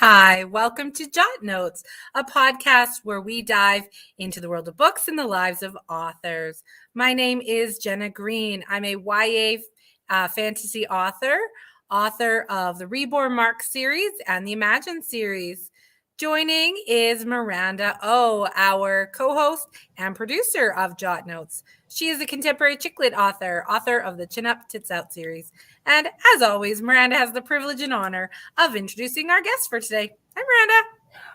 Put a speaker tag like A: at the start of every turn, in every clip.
A: Hi, welcome to Jot Notes, a podcast where we dive into the world of books and the lives of authors. My name is Jenna Green. I'm a YA fantasy author of the Reborn Mark series and the Imagine series. Joining is Miranda O, our co-host and producer of Jot Notes. She is a contemporary chick lit author of the Chin Up, Tits Out series. And as always, Miranda has the privilege and honor of introducing our guest for today. Hi, Miranda.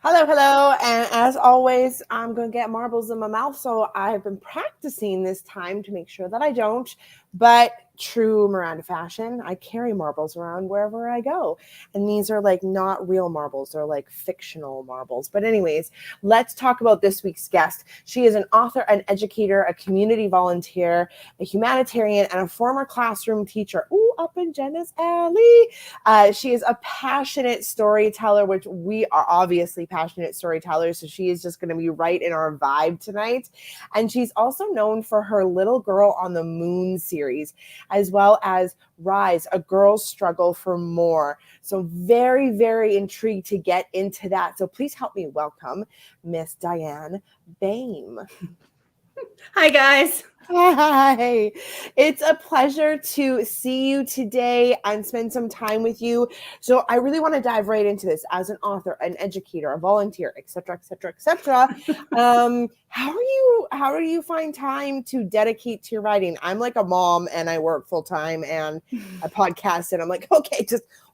B: Hello. And as always, I'm going to get marbles in my mouth. So I've been practicing this time to make sure that I don't. But true Miranda fashion, I carry marbles around wherever I go. And these are like not real marbles. They're like fictional marbles. But anyways, let's talk about this week's guest. She is an author, an educator, a community volunteer, a humanitarian, and a former classroom teacher. Ooh, up in Jenna's alley. She is a passionate storyteller, which we are obviously passionate storytellers. So she is just going to be right in our vibe tonight. And she's also known for her Little Girl on the Moon series, as well as Rise, A Girl's Struggle for More. So very, very intrigued to get into that. So please help me welcome Miss Diann Boehm.
C: Hi, guys.
B: Hi. It's a pleasure to see you today and spend some time with you. So I really want to dive right into this as an author, an educator, a volunteer, etc., etc., etc. How do you find time to dedicate to your writing? I'm like a mom and I work full time and I podcast and I'm like, okay,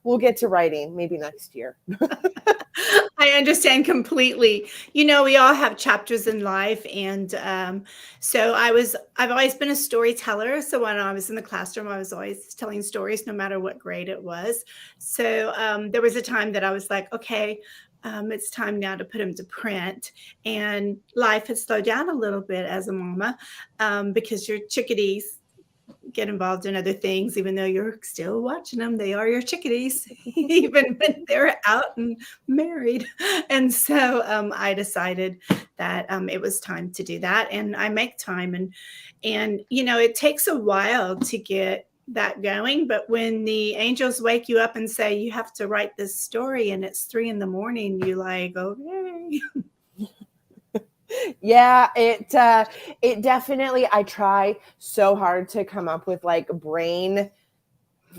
B: we'll get to writing maybe next year.
C: I understand completely. You know, we all have chapters in life. And so I've always been a storyteller. So when I was in the classroom, I was always telling stories, no matter what grade it was. So there was a time that I was like, okay, it's time now to put them to print. And life has slowed down a little bit as a mama because your chickadees get involved in other things, even though you're still watching them. They are your chickadees, even when they're out and married. And so I decided that it was time to do that. And I make time. And you know, it takes a while to get that going. But when the angels wake you up and say, you have to write this story and it's 3 a.m, you're like, okay.
B: Yeah, it definitely, I try so hard to come up with like brain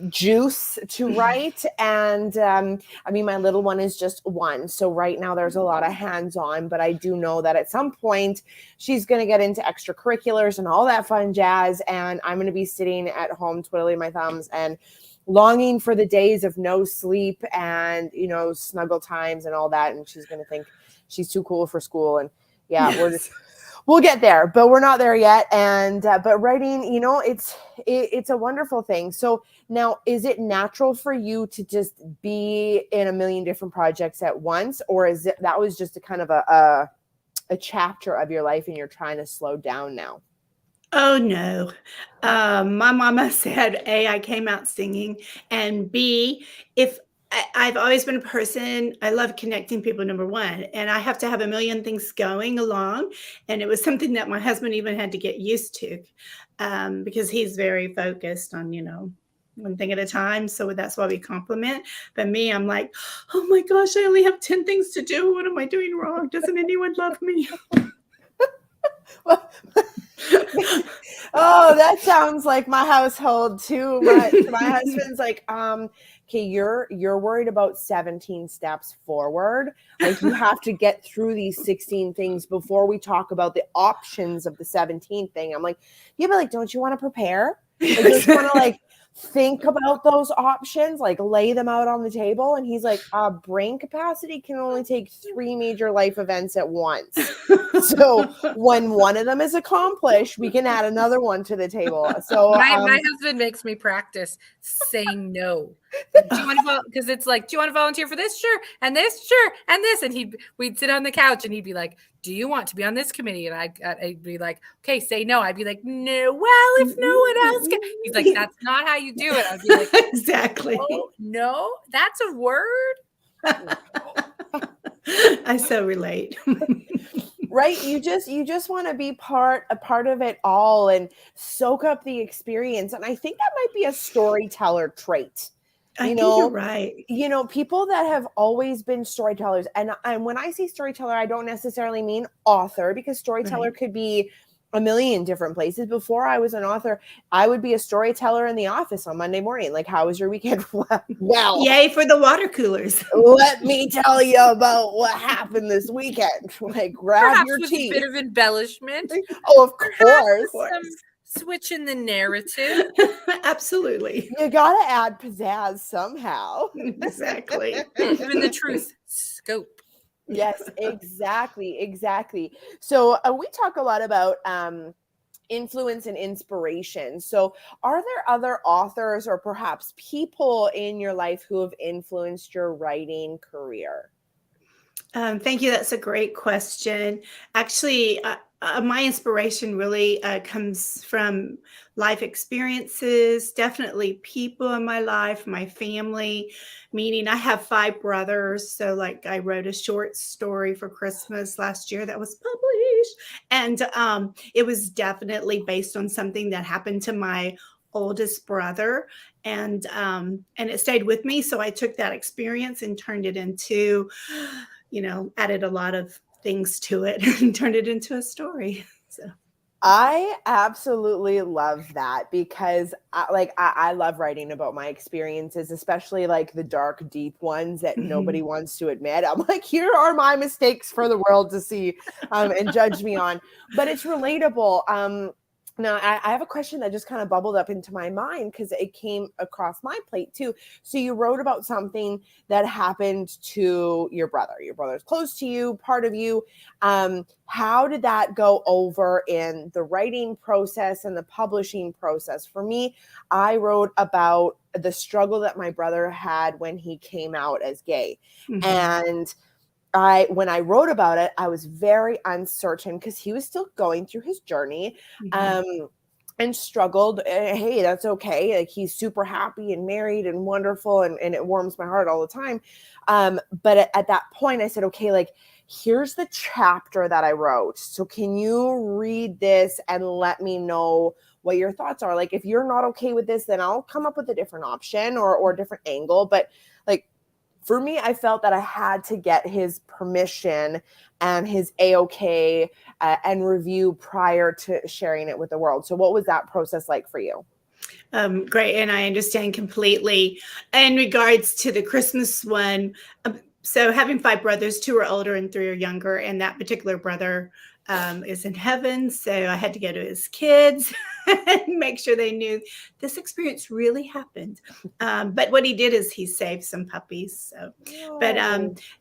B: juice to write. And I mean, my little one is just 1. So right now there's a lot of hands-on, but I do know that at some point she's going to get into extracurriculars and all that fun jazz. And I'm going to be sitting at home twiddling my thumbs and longing for the days of no sleep and, you know, snuggle times and all that. And she's going to think she's too cool for school. And yeah,
C: Yes.
B: we'll get there, but we're not there yet. And but writing, you know, it's a wonderful thing. So now, is it natural for you to just be in a million different projects at once, or is it that was just a kind of a chapter of your life and you're trying to slow down now?
C: Oh, no. My mama said, A, I came out singing, and B, if I've always been a person, I love connecting people, number one, and I have to have a million things going along. And it was something that my husband even had to get used to because he's very focused on, you know, one thing at a time. So that's why we compliment. But me, I'm like, oh my gosh, I only have 10 things to do. What am I doing wrong? Doesn't anyone love me?
B: Oh, that sounds like my household too much. My husband's like, okay, you're worried about 17 steps forward. Like you have to get through these 16 things before we talk about the options of the 17th thing. I'm like, yeah, but like, don't you want to prepare? Like, don't you want to like think about those options, like lay them out on the table? And he's like, brain capacity can only take 3 major life events at once. So when one of them is accomplished, we can add another one to the table. So
A: my husband makes me practice saying no. Like, do you want to because it's like, do you want to volunteer for this? Sure. And this? Sure. And this. And we'd sit on the couch and he'd be like, do you want to be on this committee? And I'd be like, okay, say no. I'd be like, no, well, if no one else can. He's like, that's not how you do it. I'd be like,
C: exactly.
A: No, that's a word.
C: I so relate.
B: Right, you just want to be a part of it all and soak up the experience. And I think that might be a storyteller trait.
C: I think you're right.
B: People that have always been storytellers, and when I say storyteller, I don't necessarily mean author, because storyteller could be a million different places. Before I was an author, I would be a storyteller in the office on Monday morning. Like, how was your weekend? Well,
C: yay for the water coolers.
B: Let me tell you about what happened this weekend. Like, grab
A: Perhaps
B: your
A: with
B: tea.
A: a bit of embellishment.
B: Oh, of course.
A: Some switch in the narrative.
C: Absolutely.
B: You gotta add pizzazz somehow.
C: Exactly.
A: Even the truth scope.
B: Yes, exactly. So we talk a lot about influence and inspiration. So are there other authors or perhaps people in your life who have influenced your writing career?
C: Thank you. That's a great question. Actually, my inspiration really comes from life experiences, definitely people in my life, my family, meaning I have 5 brothers. So, like, I wrote a short story for Christmas last year that was published. And it was definitely based on something that happened to my oldest brother, and it stayed with me. So I took that experience and turned it into, added a lot of things to it and turned it into a story. So
B: I absolutely love that, because I love writing about my experiences, especially like the dark, deep ones that nobody wants to admit. I'm like, here are my mistakes for the world to see and judge me on, but it's relatable. Now, I have a question that just kind of bubbled up into my mind because it came across my plate too. So you wrote about something that happened to your brother. Your brother's close to you, part of you. How did that go over in the writing process and the publishing process? For me, I wrote about the struggle that my brother had when he came out as gay. And when I wrote about it, I was very uncertain because he was still going through his journey, and struggled. Hey, that's okay. Like, he's super happy and married and wonderful, and it warms my heart all the time. But at that point, I said, okay, like, here's the chapter that I wrote. So can you read this and let me know what your thoughts are? Like, if you're not okay with this, then I'll come up with a different option or a different angle. But like, for me, I felt that I had to get his permission and his A-OK and review prior to sharing it with the world. So what was that process like for you?
C: Great. And I understand completely. In regards to the Christmas one, so having 5 brothers, 2 are older and 3 are younger, and that particular brother is in heaven. So I had to go to his kids and make sure they knew this experience really happened. But what he did is he saved some puppies. So, but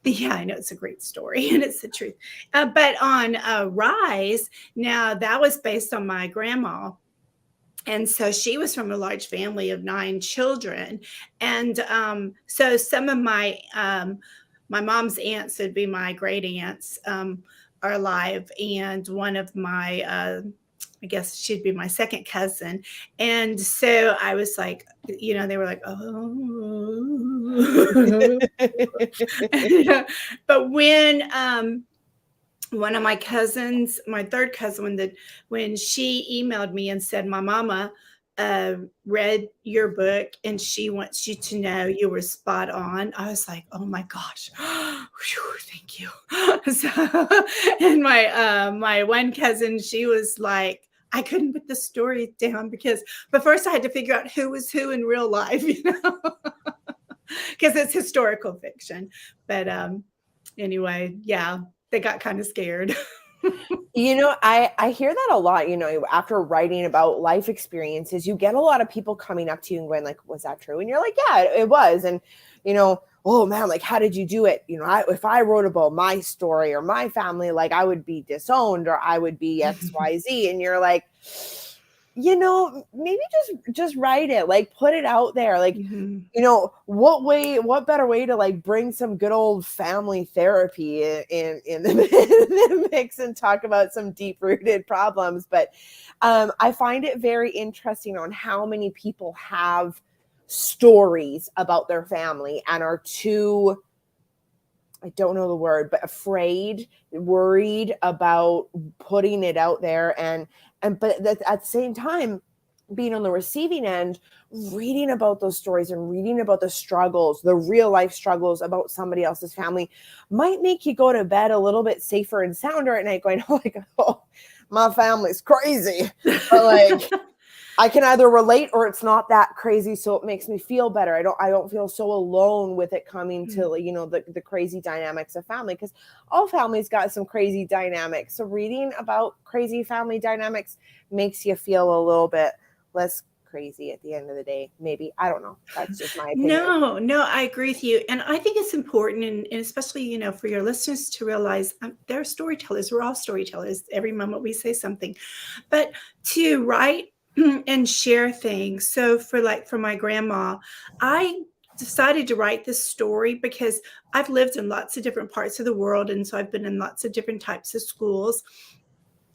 C: yeah, I know it's a great story and it's the truth. But on Rise, now that was based on my grandma. And so she was from a large family of 9 children. And so some of my mom's aunts would be my great aunts are alive. And one of my, I guess she'd be my second cousin. And so I was like, they were like, oh. But when one of my cousins, my third cousin, when she emailed me and said, my mama read your book and she wants you to know you were spot on, I was like, oh my gosh. Whew, thank you. So, and my one cousin, she was like, I couldn't put the story down but first I had to figure out who was who in real life, because it's historical fiction. But anyway, yeah, they got kind of scared.
B: I hear that a lot, after writing about life experiences, you get a lot of people coming up to you and going like, was that true? And you're like, yeah, it was. And, oh man, like, how did you do it? If I wrote about my story or my family, like, I would be disowned or I would be XYZ. And you're like, maybe just write it, like, put it out there. Like, what better way to like bring some good old family therapy in the mix and talk about some deep rooted problems. But I find it very interesting on how many people have stories about their family and are too, I don't know the word, but afraid, worried about putting it out there. But at the same time, being on the receiving end, reading about those stories and reading about the struggles, the real life struggles about somebody else's family might make you go to bed a little bit safer and sounder at night going, oh, like, oh, my family's crazy. But like, I can either relate or it's not that crazy, so it makes me feel better. I don't feel so alone with it coming to, you know, the crazy dynamics of family, because all families got some crazy dynamics. So reading about crazy family dynamics makes you feel a little bit less crazy at the end of the day. Maybe, I don't know. That's just my opinion.
C: No, I agree with you. And I think it's important, and especially, you know, for your listeners to realize they're storytellers. We're all storytellers. Every moment we say something, but to write and share things. So for my grandma, I decided to write this story because I've lived in lots of different parts of the world. And so I've been in lots of different types of schools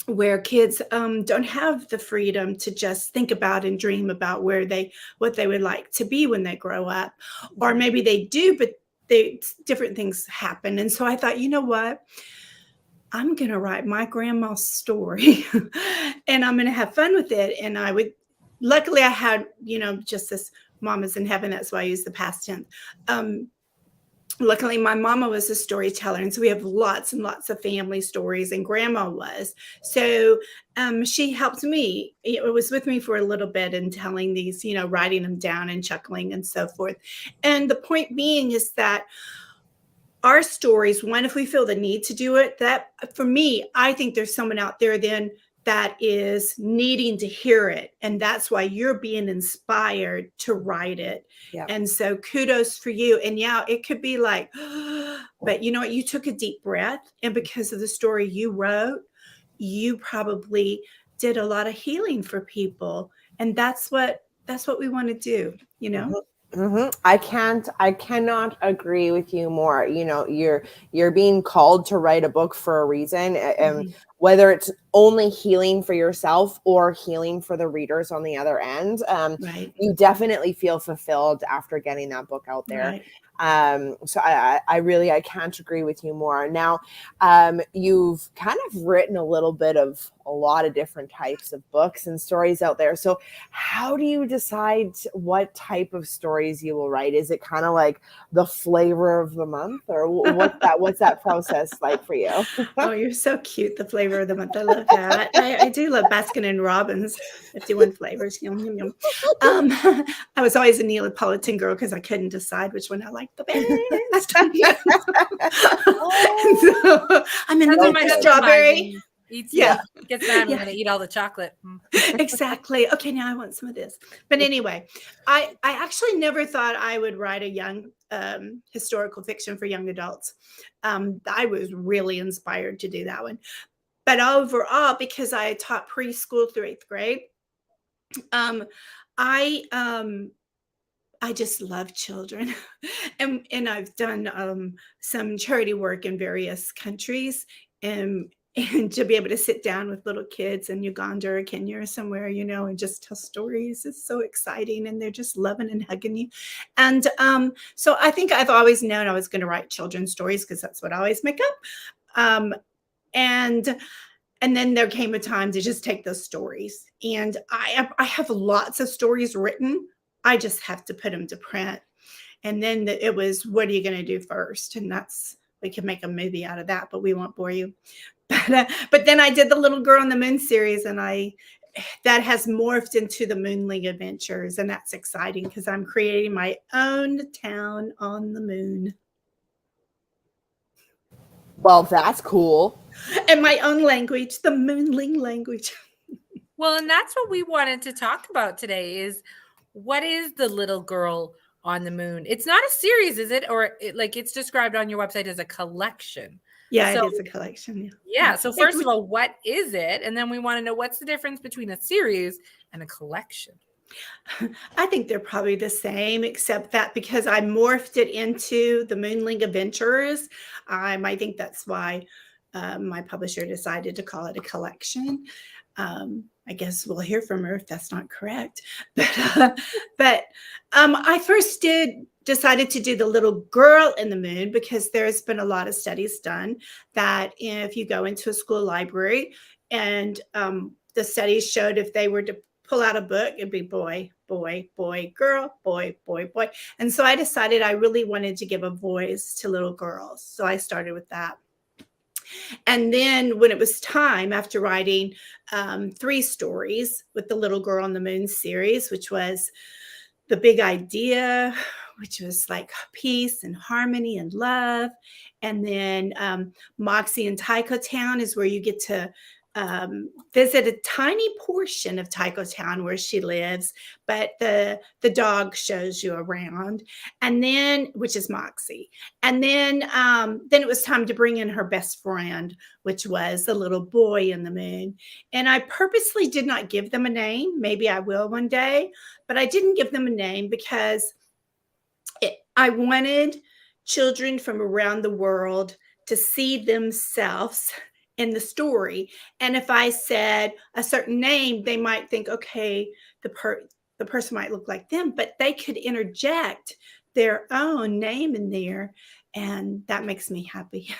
C: where kids don't have the freedom to just think about and dream about what they would like to be when they grow up. Or maybe they do, but different things happen. And so I thought, you know what? I'm going to write my grandma's story and I'm going to have fun with it. And luckily I had, you know, just this mama's in heaven. That's why I use the past tense. Luckily, my mama was a storyteller, and so we have lots and lots of family stories, and grandma was. So she helped me. It was with me for a little bit in telling these, you know, writing them down and chuckling and so forth. And the point being is that our stories, one, if we feel the need to do it, that for me, I think there's someone out there then that is needing to hear it. And that's why you're being inspired to write it.
B: Yeah.
C: And so kudos for you. And yeah, it could be like, but you know what? You took a deep breath. And because of the story you wrote, you probably did a lot of healing for people. And that's what we want to do, you know?
B: Mm-hmm. I cannot agree with you more. You know, you're being called to write a book for a reason, and whether it's only healing for yourself or healing for the readers on the other end,
C: Right.
B: you definitely feel fulfilled after getting that book out there.
C: Right.
B: So I really, I can't agree with you more. Now, you've kind of written a little bit of a lot of different types of books and stories out there. So how do you decide what type of stories you will write? Is it kind of like the flavor of the month, or what's that process like for you?
C: Oh, you're so cute. The flavor of the month. I love that. I do love Baskin and Robbins, 51 flavors. Yum, yum, yum. I was always a Neapolitan girl because I couldn't decide which one I liked the best. So I'm in the strawberry.
A: Yeah. Gets mad when I eat all the chocolate.
C: Exactly. Okay, now I want some of this. But anyway, I actually never thought I would write a young historical fiction for young adults. I was really inspired to do that one. But overall, because I taught preschool through 8th grade, I just love children. and I've done some charity work in various countries, and to be able to sit down with little kids in Uganda or Kenya or somewhere, you know, and just tell stories is so exciting, and they're just loving and hugging you. And so I think I've always known I was going to write children's stories because that's what I always make up. And then there came a time to just take those stories, and I have lots of stories written. I just have to put them to print. And then it was, what are you going to do first? And we can make a movie out of that, but we won't bore you. But then I did the Little Girl on the Moon series, and that has morphed into the Moonling Adventures. And that's exciting because I'm creating my own town on the moon.
B: Well, that's cool.
C: And my own language, the Moonling language.
A: Well, and that's what we wanted to talk about today is, what is the Little Girl on the Moon? It's not a series, is it? Or it's described on your website as a collection.
C: Yeah, it is a collection.
A: Yeah. So first of all, what is it? And then we want to know, what's the difference between a series and a collection?
C: I think they're probably the same, except that because I morphed it into the Moonling Adventures, I think that's why my publisher decided to call it a collection. I guess we'll hear from her if that's not correct. But I first decided to do the Little Girl in the Moon because there's been a lot of studies done that if you go into a school library and the studies showed if they were to pull out a book, it'd be boy, boy, boy, girl, boy, boy, boy. And so I decided I really wanted to give a voice to little girls. So I started with that. And then when it was time, after writing 3 stories with the Little Girl on the Moon series, which was The Big Idea, which was like peace and harmony and love. And then Moxie and Tycho Town is where you get to visit a tiny portion of Tycho Town where she lives, but the dog shows you around, and then, which is Moxie. And then it was time to bring in her best friend, which was the little boy in the moon. And I purposely did not give them a name. Maybe I will one day, but I didn't give them a name because I wanted children from around the world to see themselves in the story. And if I said a certain name, they might think, okay, the person might look like them, but they could interject their own name in there. And that makes me happy.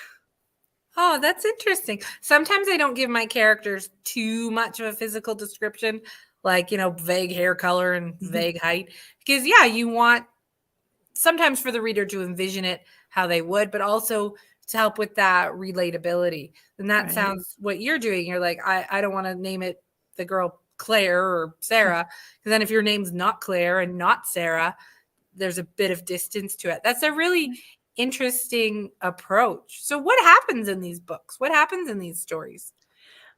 A: Oh, that's interesting. Sometimes I don't give my characters too much of a physical description, like, vague hair color and vague height, because you want sometimes for the reader to envision it how they would, but also to help with that relatability. And that
C: Right.
A: sounds what you're doing. You're like, I don't want to name it the girl Claire or Sarah, because then if your name's not Claire and not Sarah, there's a bit of distance to it. That's a really interesting approach. So what happens in these books? What happens in these stories?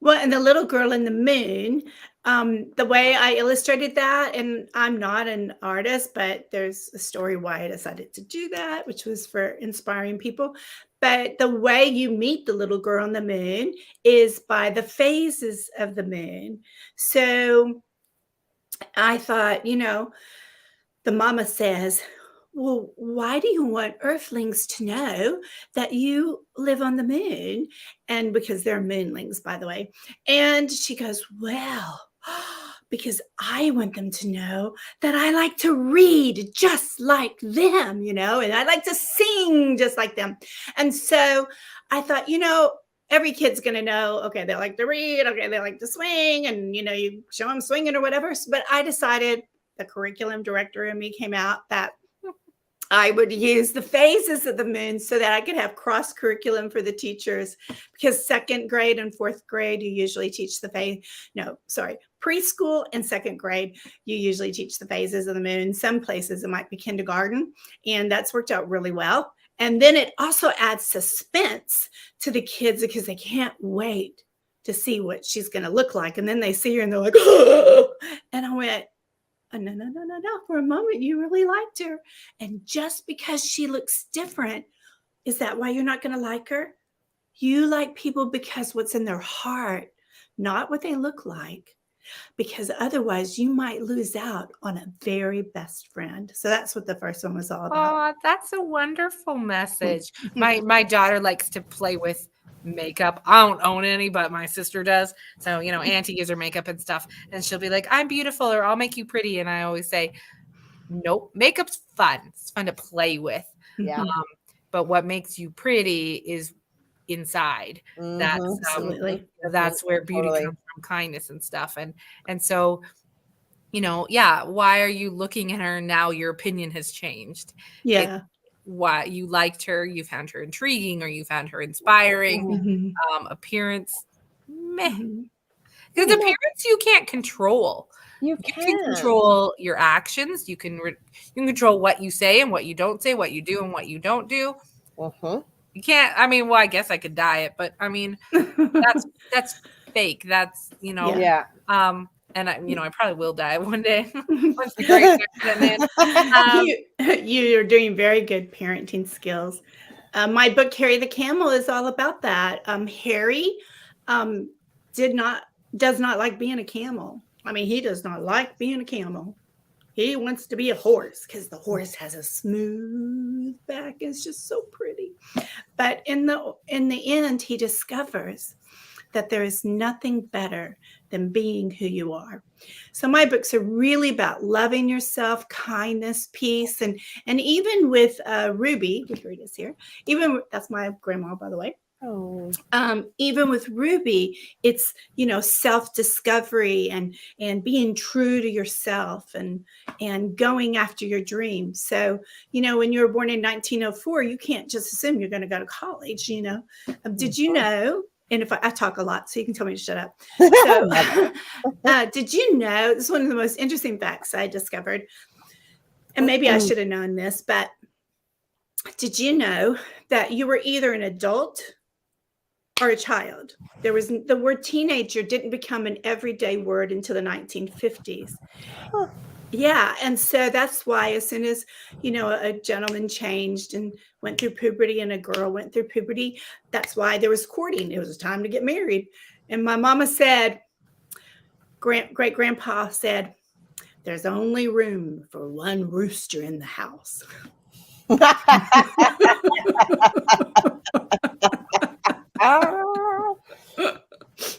C: Well, and the Little Girl in the Moon, the way I illustrated that, and I'm not an artist, but there's a story why I decided to do that, which was for inspiring people. But the way you meet the little girl on the moon is by the phases of the moon. So I thought, the mama says, well, why do you want earthlings to know that you live on the moon? And because they're moonlings, by the way. And she goes, well, because I want them to know that I like to read just like them, and I like to sing just like them. And so I thought, every kid's going to know, okay, they like to read, okay, they like to swing, and, you show them swinging or whatever. But I decided, the curriculum director in me came out, that I would use the phases of the moon so that I could have cross curriculum for the teachers, because 2nd grade and 4th grade, you usually teach preschool and 2nd grade, you usually teach the phases of the moon. Some places it might be kindergarten, and that's worked out really well. And then it also adds suspense to the kids because they can't wait to see what she's going to look like. And then they see her and they're like, oh, and I went, oh, no. For a moment, you really liked her. And just because she looks different, is that why you're not going to like her? You like people because what's in their heart, not what they look like. Because otherwise, you might lose out on a very best friend. So that's what the first one was all about.
A: Oh, that's a wonderful message. My daughter likes to play with makeup. I don't own any, but my sister does. So, Auntie gives her makeup and stuff, and she'll be like, I'm beautiful, or I'll make you pretty. And I always say, nope, makeup's fun. It's fun to play with.
B: Yeah.
A: But what makes you pretty is inside. That's
C: Absolutely.
A: That's where beauty comes from, kindness and stuff. And so, why are you looking at her now? Your opinion has changed.
C: Yeah.
A: Why you liked her, you found her intriguing, or you found her inspiring. Appearance, meh. Because appearance you can't control.
B: You
A: can control your actions. You can control what you say and what you don't say, what you do and what you don't do. You can't. I guess I could dye it, but that's fake. That's
B: Yeah.
A: And I probably will die one day once the great accident ends.
C: You're doing very good parenting skills. My book, Harry the Camel, is all about that. Harry does not like being a camel. He does not like being a camel. He wants to be a horse because the horse has a smooth back. It's just so pretty. But in the end, he discovers that there is nothing better than being who you are. So my books are really about loving yourself, kindness, peace, and even with Ruby, here it is here. That's my grandma, by the way.
B: Oh.
C: Even with Ruby, it's, you know, self-discovery and being true to yourself and going after your dreams. So, you know, when you were born in 1904, you can't just assume you're going to go to college, you know. Did you know? And if I talk a lot, so you can tell me to shut up. So, did you know? This is one of the most interesting facts I discovered, and maybe I should have known this, but did you know that you were either an adult or a child? There was the word teenager didn't become an everyday word until the 1950s.
B: Huh.
C: Yeah, and so that's why as soon as, you know, a gentleman changed and went through puberty and a girl went through puberty, that's why there was courting. It was time to get married. And my mama said, great grandpa said, there's only room for one rooster in the house.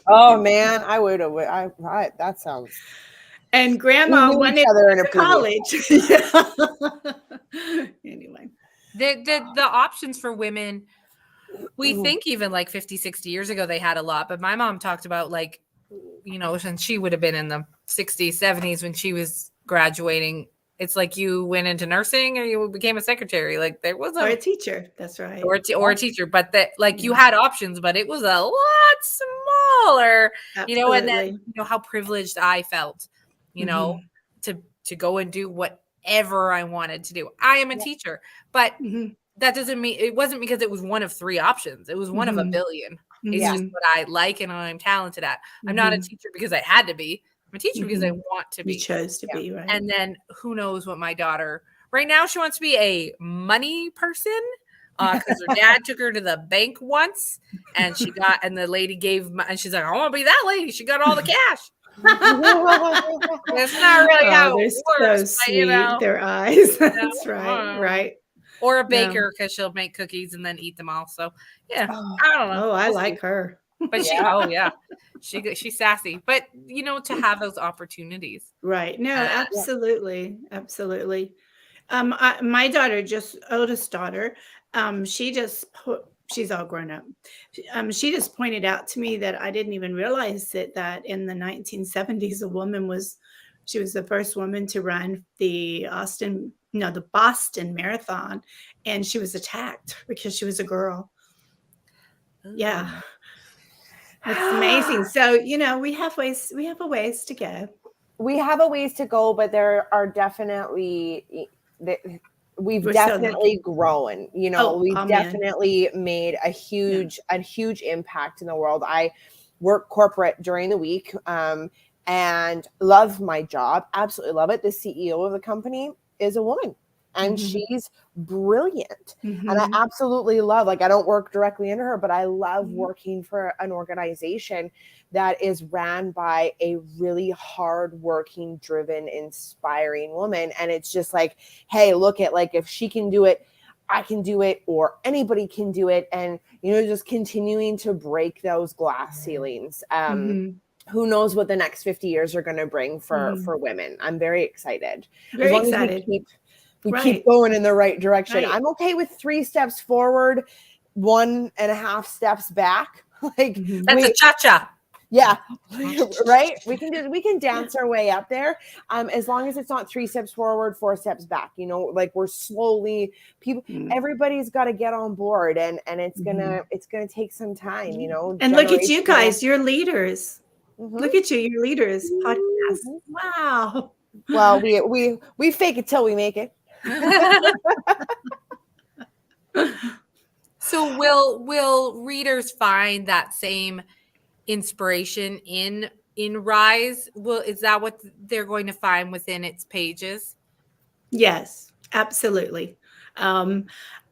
B: Oh man, I would have. That sounds.
C: And Grandma went to college. Anyway,
A: the options for women, we think even like 50, 60 years ago they had a lot, but my mom talked about, like, you know, since she would have been in the 60s, 70s when she was graduating, it's like you went into nursing or you became a secretary. Like there was
C: or a teacher. That's right.
A: Or a teacher, but that, like, you had options, but it was a lot smaller.
C: Absolutely.
A: You know, and then, you know, how privileged I felt, you know, to go and do whatever I wanted to do. I am a teacher, but that doesn't mean it wasn't because it was one of 3 options. It was one of a billion. It's just what I like and what I'm talented at. I'm not a teacher because I had to be. I'm a teacher because I want to be.
C: You chose to be, right?
A: And then who knows what my daughter, right now she wants to be a money person because her dad took her to the bank once and the lady and she's like, I want to be that lady. She got all the cash. That's not really how it works.
C: So sweet, you know, their eyes. That's right. Right.
A: Or a baker because she'll make cookies and then eat them all. So yeah, I don't know.
C: Oh, I like her.
A: But she's sassy. But you know, to have those opportunities.
C: Right. No, absolutely. Absolutely. My daughter, oldest daughter, she's all grown up. She just pointed out to me that I didn't even realize that in the 1970s, she was the first woman to run the Boston Marathon, and she was attacked because she was a girl. Ooh. Yeah. That's amazing. So, you know, we have a ways to go.
B: We have a ways to go, but there are definitely we've definitely grown. You know, we've definitely made a huge impact in the world. I work corporate during the week and love my job. Absolutely love it. The CEO of the company is a woman. And she's brilliant. And I absolutely love, like, I don't work directly under her, but I love working for an organization that is ran by a really hardworking, driven, inspiring woman. And it's just like, hey, look at, like, if she can do it, I can do it, or anybody can do it. And, you know, just continuing to break those glass ceilings. Who knows what the next 50 years are going to bring for women. I'm very excited.
C: Very excited.
B: We keep going in the right direction. Right. I'm okay with 3 steps forward, 1.5 steps back. Like
A: that's a cha-cha.
B: Yeah. Right. We can dance our way up there. As long as it's not 3 steps forward, 4 steps back, you know, like we're slowly everybody's got to get on board and it's gonna take some time, you know.
C: And look at you guys, you're leaders. Look at you, you're leaders. Podcast. Wow.
B: Well, we fake it till we make it.
A: So will readers find that same inspiration in Rise? Is that what they're going to find within its pages?
C: Yes, absolutely. At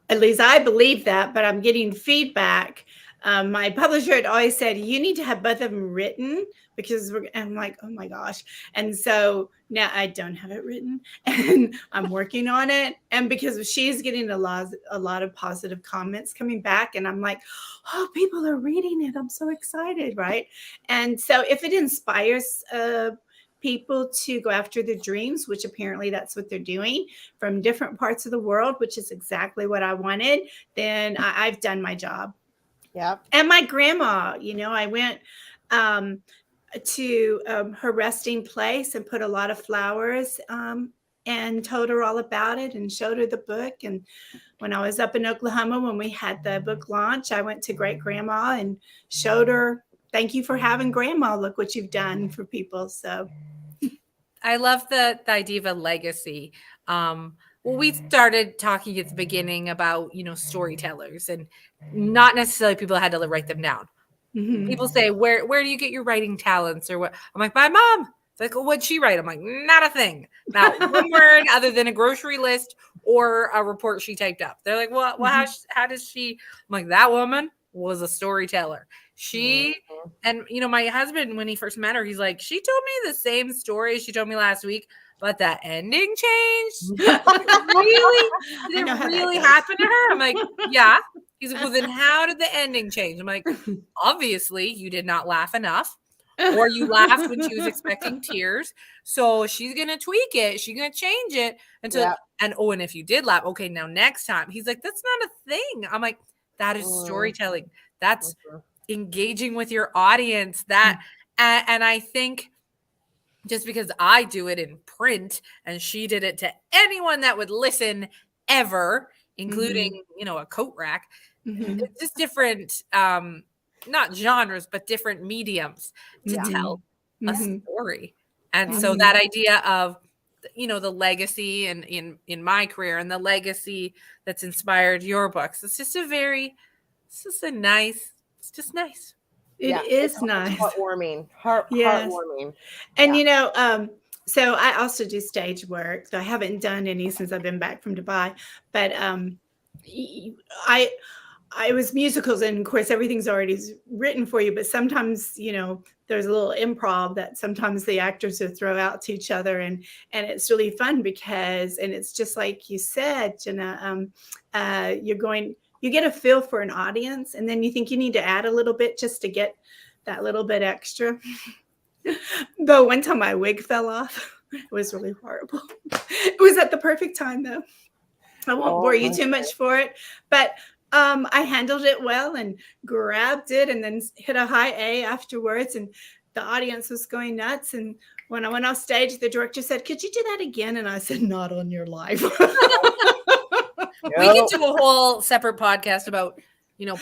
C: least I believe that, but I'm getting feedback. My publisher had always said, you need to have both of them written because I'm like, oh my gosh. And so now I don't have it written and I'm working on it. And because she's getting a lot of positive comments coming back and I'm like, oh, people are reading it. I'm so excited. Right. And so if it inspires people to go after their dreams, which apparently that's what they're doing from different parts of the world, which is exactly what I wanted, then I've done my job.
B: Yep.
C: And my grandma, I went to her resting place and put a lot of flowers and told her all about it and showed her the book. And when I was up in Oklahoma, when we had the book launch, I went to great grandma and showed her, thank you for having grandma. Look what you've done for people. So
A: I love the idea of a legacy. Well, we started talking at the beginning about, storytellers, and not necessarily people had to write them down. People say, where do you get your writing talents, or what? I'm like, my mom. It's like, well, what'd she write? I'm like, not a thing. Not one word other than a grocery list or a report she typed up. They're like, well, how does she? I'm like, that woman was a storyteller. She, and my husband, when he first met her, he's like, she told me the same story she told me last week, but that ending changed. Did it really happen to her? I'm like, yeah. He's like, well, then how did the ending change? I'm like, obviously you did not laugh enough, or you laughed when she was expecting tears. So she's going to tweak it. She's going to change it until, and if you did laugh, okay, now next time. He's like, that's not a thing. I'm like, that is storytelling. That's engaging with your audience. And I think just because I do it in print and she did it to anyone that would listen ever, including, a coat rack, it's just different, not genres, but different mediums to tell a story. And so that idea of, the legacy and in my career and the legacy that's inspired your books, it's just nice.
C: It is nice.
B: Heartwarming.
C: Yes.
B: Heartwarming.
C: And so I also do stage work. So I haven't done any since I've been back from Dubai. But I was musicals, and of course everything's already written for you. But sometimes there's a little improv that sometimes the actors will throw out to each other, and it's really fun because, and it's just like you said, Jenna, you get a feel for an audience, and then you think you need to add a little bit just to get that little bit extra. But one time my wig fell off. It was really horrible. It was at the perfect time, though. I won't bore you too much for it, but I handled it well and grabbed it and then hit a high A afterwards, and the audience was going nuts. And when I went off stage, the director said, "Could you do that again?" And I said, "Not on your life."
A: We can do a whole separate podcast about,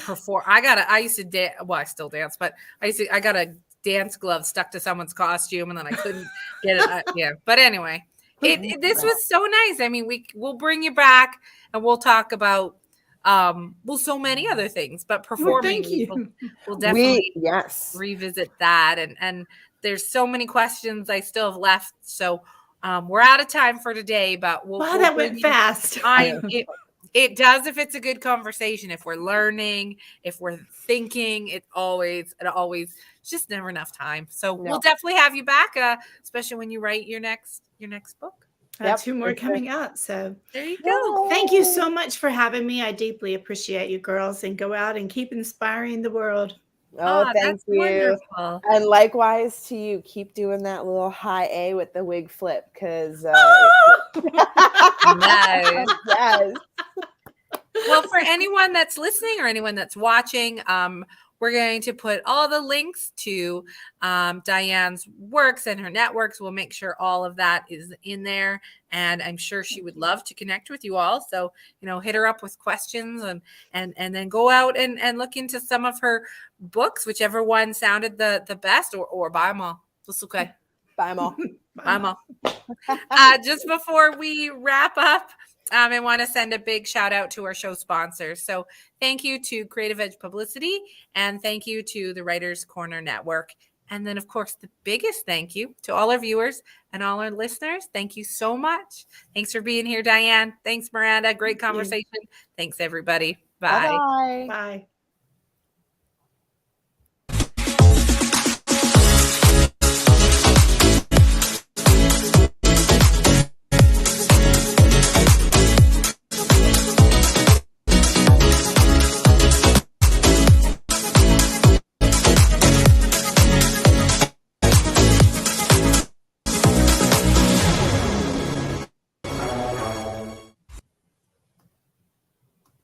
A: perform. I used to dance. Well, I still dance, but I got a dance glove stuck to someone's costume, and then I couldn't get it. Yeah. But anyway, this was so nice. I mean, we'll bring you back and we'll talk about, so many other things, but performing, we'll definitely revisit that. And there's so many questions I still have left. So, we're out of time for today, but
C: that went fast.
A: It does if it's a good conversation. If we're learning, if we're thinking, it's just never enough time. So we'll definitely have you back, especially when you write your next book.
C: 2 more coming out. So
A: there you go.
C: Thank you so much for having me. I deeply appreciate you girls, and go out and keep inspiring the world.
B: Thank you.
A: Wonderful.
B: And likewise to you. Keep doing that little high A with the wig flip, because
A: nice.
B: Yes.
A: Well, for anyone that's listening or anyone that's watching, we're going to put all the links to Diann's works and her networks. We'll make sure all of that is in there. And I'm sure she would love to connect with you all. So, hit her up with questions and then go out and look into some of her books, whichever one sounded the best, or buy them all. That's okay.
B: Buy them all.
A: Buy them all. Just before we wrap up, I want to send a big shout out to our show sponsors. So thank you to Creative Edge Publicity, and thank you to the Writers Corner Network. And then, of course, the biggest thank you to all our viewers and all our listeners. Thank you so much. Thanks for being here, Diann. Thanks, Miranda. Great conversation. Thanks, everybody. Bye.
B: Bye-bye.
C: Bye.